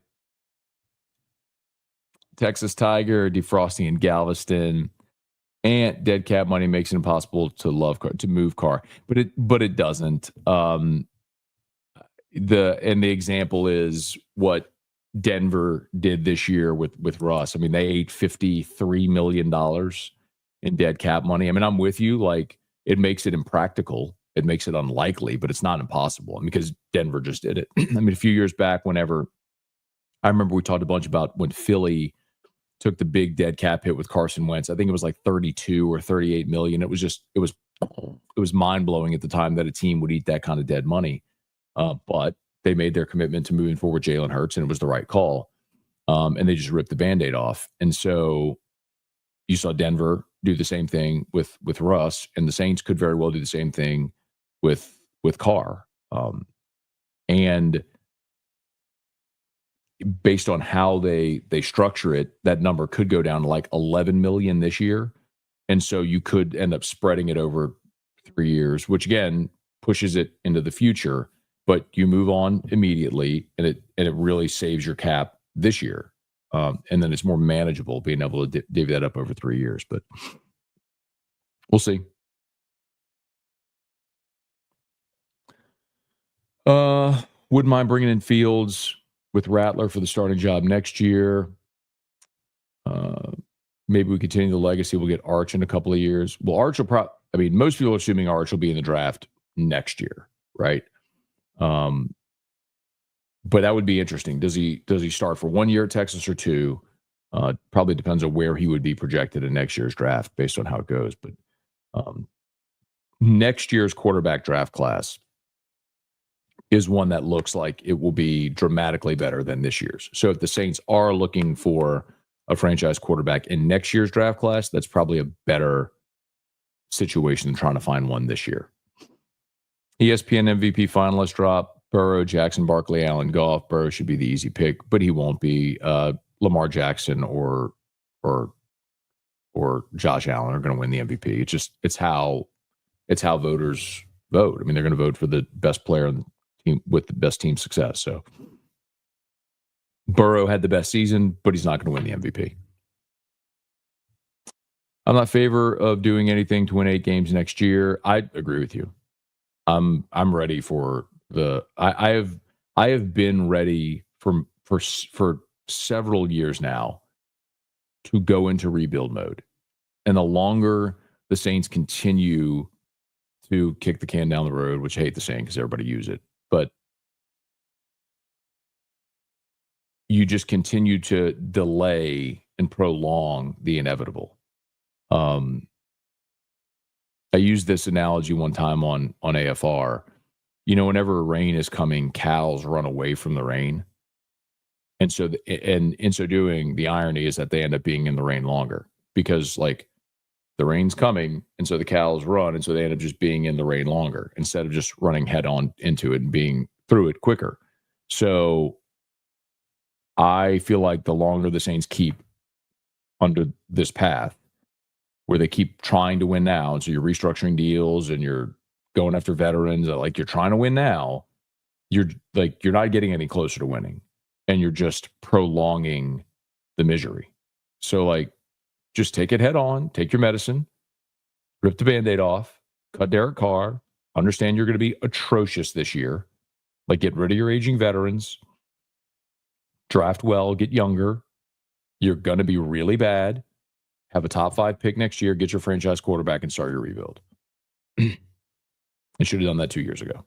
Texas Tiger, defrosting in Galveston. And dead cat money makes it impossible to move car. But it doesn't. The example is what Denver did this year with Russ. I mean, they ate $53 million in dead cap money. I mean, I'm with you. Like, it makes it impractical. It makes it unlikely, but it's not impossible. Because Denver just did it. I mean, a few years back, whenever I remember we talked a bunch about when Philly took the big dead cap hit with Carson Wentz. I think it was like 32 or 38 million. It was mind blowing at the time that a team would eat that kind of dead money. But they made their commitment to moving forward Jalen Hurts, and it was the right call. And they just ripped the Band-Aid off. And so you saw Denver do the same thing with Russ, and the Saints could very well do the same thing with Carr. And based on how they structure it, that number could go down to like 11 million this year. And so you could end up spreading it over 3 years, which again pushes it into the future, but you move on immediately, and it really saves your cap this year. And then it's more manageable being able to divvy that up over 3 years, but we'll see. Wouldn't mind bringing in Fields with Rattler for the starting job next year. Maybe we continue the legacy. We'll get Arch in a couple of years. Well, Arch will most people are assuming Arch will be in the draft next year, right? But that would be interesting. Does he start for 1 year at Texas or 2? Probably depends on where he would be projected in next year's draft based on how it goes. But next year's quarterback draft class is one that looks like it will be dramatically better than this year's. So if the Saints are looking for a franchise quarterback in next year's draft class, that's probably a better situation than trying to find one this year. ESPN MVP finalist drop: Burrow, Jackson, Barkley, Allen, Goff. Burrow should be the easy pick, but he won't be. Lamar Jackson or Josh Allen are going to win the MVP. It's how voters vote. I mean, they're going to vote for the best player on the team with the best team success. So Burrow had the best season, but he's not going to win the MVP. I'm not in favor of doing anything to win 8 games next year. I agree with you. I'm ready for the. I have been ready for several years now to go into rebuild mode, and the longer the Saints continue to kick the can down the road, which I hate the saying because everybody use it, but you just continue to delay and prolong the inevitable. I used this analogy one time on AFR. You know, whenever rain is coming, cows run away from the rain. And so, and in so doing, the irony is that they end up being in the rain longer because, like, the rain's coming, and so the cows run, and so they end up just being in the rain longer instead of just running head on into it and being through it quicker. So I feel like the longer the Saints keep under this path, where they keep trying to win now, and so you're restructuring deals and you're going after veterans, like you're trying to win now, you're not getting any closer to winning, and you're just prolonging the misery. So, like, just take it head on, take your medicine, rip the Band-Aid off, cut Derek Carr, understand you're going to be atrocious this year, like get rid of your aging veterans, draft well, get younger, you're going to be really bad, have a top 5 pick next year, get your franchise quarterback, and start your rebuild. I should have done that 2 years ago.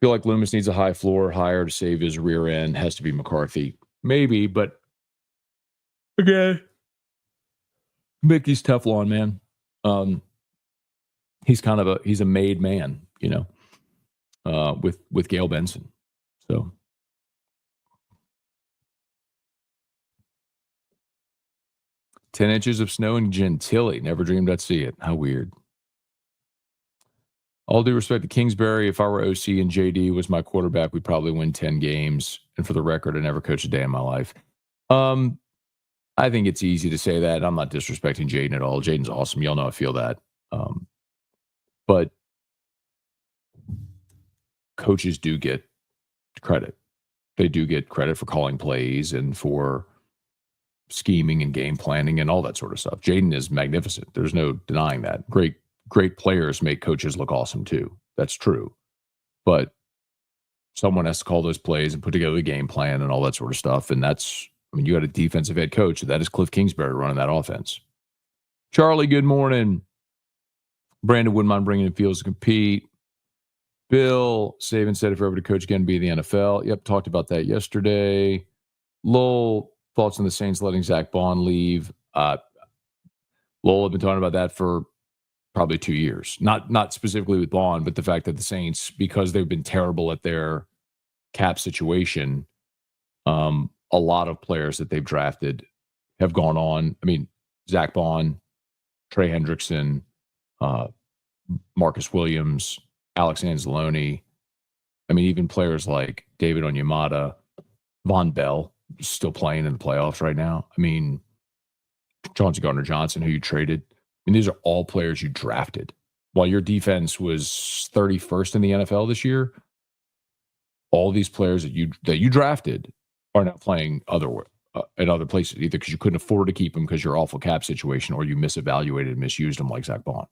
Feel like Loomis needs a high floor higher to save his rear end. Has to be McCarthy. Maybe, but okay. Mickey's Teflon, man. He's a made man, you know, with Gail Benson. So 10 inches of snow in Gentilly. Never dreamed I'd see it. How weird. All due respect to Kingsbury, if I were OC and JD was my quarterback, we'd probably win 10 games. And for the record, I never coached a day in my life. I think it's easy to say that. I'm not disrespecting Jaden at all. Jaden's awesome. Y'all know I feel that. But coaches do get credit. They do get credit for calling plays and for scheming and game planning and all that sort of stuff. Jaden is magnificent. There's no denying that. Great players make coaches look awesome too. That's true. But someone has to call those plays and put together the game plan and all that sort of stuff. And that's I mean, you had a defensive head coach. That is Cliff Kingsbury running that offense. Charlie, good morning. Brandon wouldn't mind bringing in Fields to compete. Bill Saban said if ever to coach again, be the NFL. Yep, talked about that yesterday. Lowell, thoughts on the Saints letting Zach Bond leave. Lowell have been talking about that for probably 2 years. Not specifically with Bond, but the fact that the Saints, because they've been terrible at their cap situation, a lot of players that they've drafted have gone on. I mean, Zach Bond, Trey Hendrickson, Marcus Williams, Alex Anzalone. I mean, even players like David Onyemata, Von Bell, still playing in the playoffs right now. I mean, Chauncey Gardner-Johnson, who you traded. I mean, these are all players you drafted. While your defense was 31st in the NFL this year, all these players that you drafted are now playing at other places, either because you couldn't afford to keep them because your awful cap situation, or you misevaluated and misused them like Zach Bond.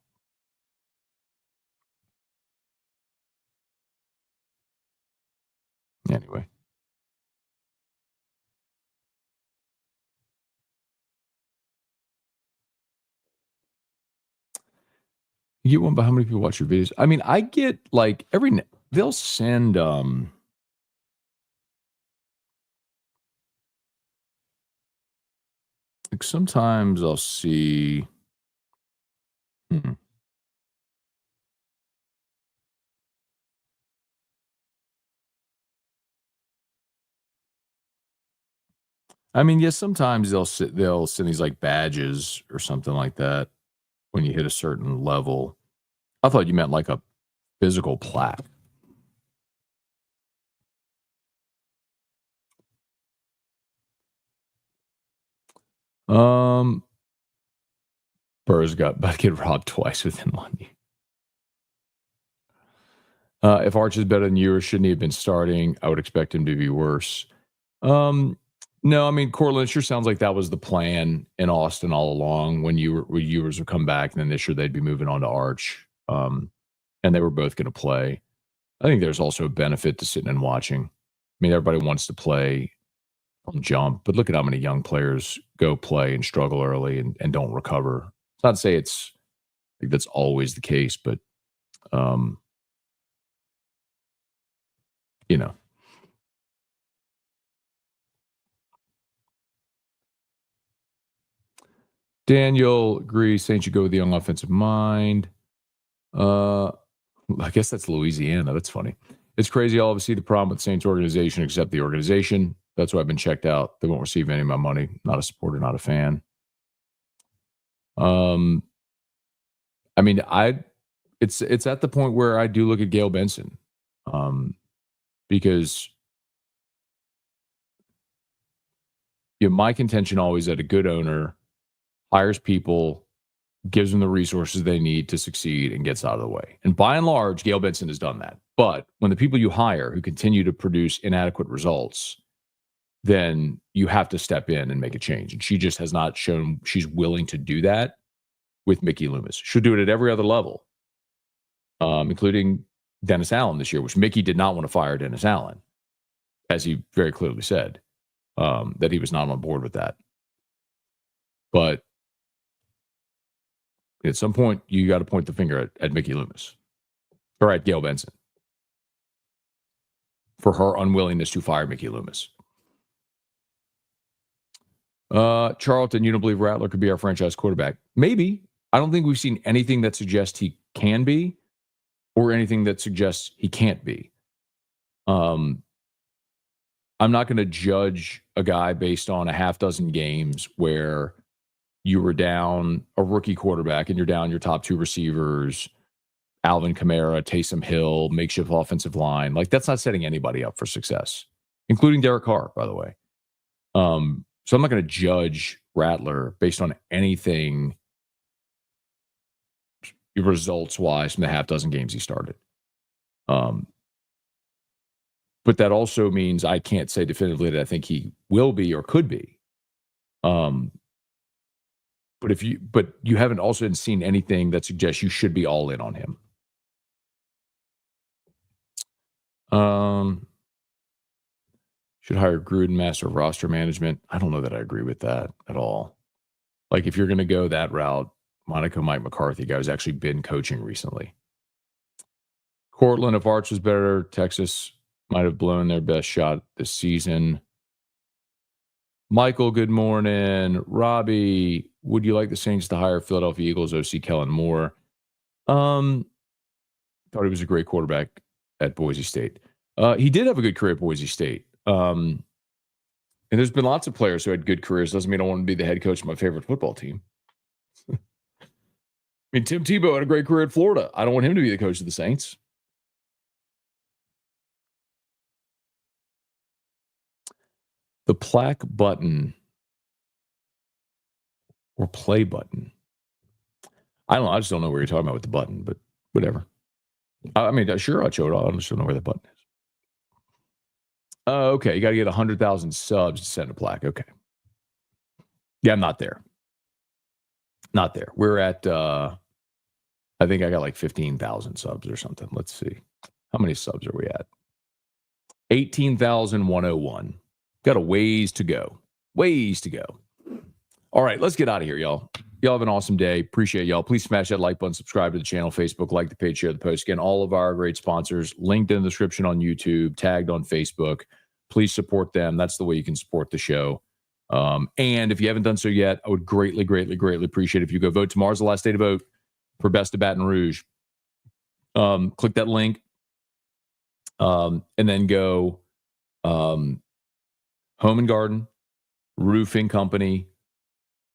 Anyway. You get one, but how many people watch your videos? I mean, I get like they'll send like sometimes I'll see I mean, yes, sometimes they'll send these like badges or something like that when you hit a certain level. I thought you meant like a physical plaque. Burrs got about to get robbed twice within 1 year. If Arch is better than you, shouldn't he have been starting? I would expect him to be worse. No, I mean, Cortland, it sure sounds like that was the plan in Austin all along when Ewers would come back, and then this year they'd be moving on to Arch. And they were both going to play. I think there's also a benefit to sitting and watching. I mean, everybody wants to play on jump, but look at how many young players go play and struggle early and don't recover. It's not to say that's always the case, but you know. Daniel agrees Saints should go with the young offensive mind. I guess that's Louisiana. That's funny. It's crazy. I'll see the problem with Saints organization, except the organization. That's why I've been checked out. They won't receive any of my money. Not a supporter, not a fan. I mean, it's at the point where I do look at Gayle Benson, because my contention always that a good owner hires people, gives them the resources they need to succeed, and gets out of the way. And by and large, Gayle Benson has done that. But when the people you hire who continue to produce inadequate results, then you have to step in and make a change. And she just has not shown she's willing to do that with Mickey Loomis. She'll do it at every other level, including Dennis Allen this year, which Mickey did not want to fire Dennis Allen, as he very clearly said, that he was not on board with that. But at some point, you got to point the finger at Mickey Loomis or at Gayle Benson for her unwillingness to fire Mickey Loomis. Charlton, you don't believe Rattler could be our franchise quarterback? Maybe. I don't think we've seen anything that suggests he can be or anything that suggests he can't be. I'm not going to judge a guy based on a half dozen games where you were down a rookie quarterback and you're down your top two receivers, Alvin Kamara, Taysom Hill, makeshift offensive line. Like, that's not setting anybody up for success, including Derek Carr, by the way. So I'm not going to judge Rattler based on anything results-wise from the half dozen games he started. But that also means I can't say definitively that I think he will be or could be. But you haven't also seen anything that suggests you should be all in on him. Should hire Gruden, master of roster management. I don't know that I agree with that at all. Like, if you're going to go that route, Monaco Mike McCarthy, guy who's actually been coaching recently. Cortland, if Arch was better, Texas might have blown their best shot this season. Michael, good morning. Robbie, would you like the Saints to hire Philadelphia Eagles OC Kellen Moore? Thought he was a great quarterback at Boise State. He did have a good career at Boise State. And there's been lots of players who had good careers. Doesn't mean I want to be the head coach of my favorite football team. I mean, Tim Tebow had a great career at Florida. I don't want him to be the coach of the Saints. The plaque button or play button. I don't know. I just don't know what you're talking about with the button, but whatever. I mean, sure, I'll show it all. I just don't know where the button is. Okay. You got to get 100,000 subs to send a plaque. Okay. Yeah, I'm not there. Not there. We're at, I think I got like 15,000 subs or something. Let's see. How many subs are we at? 18,101. Got a ways to go. Ways to go. All right, let's get out of here, y'all. Y'all have an awesome day. Appreciate y'all. Please smash that like button, subscribe to the channel, Facebook, like the page, share the post. Again, all of our great sponsors linked in the description on YouTube, tagged on Facebook. Please support them. That's the way you can support the show. And if you haven't done so yet, I would greatly, greatly, greatly appreciate it if you go vote. Tomorrow's the last day to vote for Best of Baton Rouge. Click that link and then go Home and Garden, Roofing Company,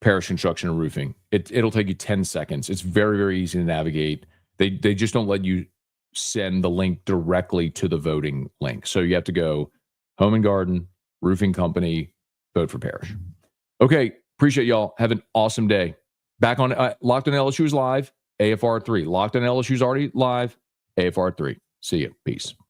Parish Construction and Roofing. It'll take you 10 seconds. It's very, very easy to navigate. They just don't let you send the link directly to the voting link. So you have to go Home and Garden, Roofing Company, vote for Parish. Okay, appreciate y'all. Have an awesome day. Back on Locked on LSU is live, AFR 3. Locked on LSU is already live, AFR 3. See you. Peace.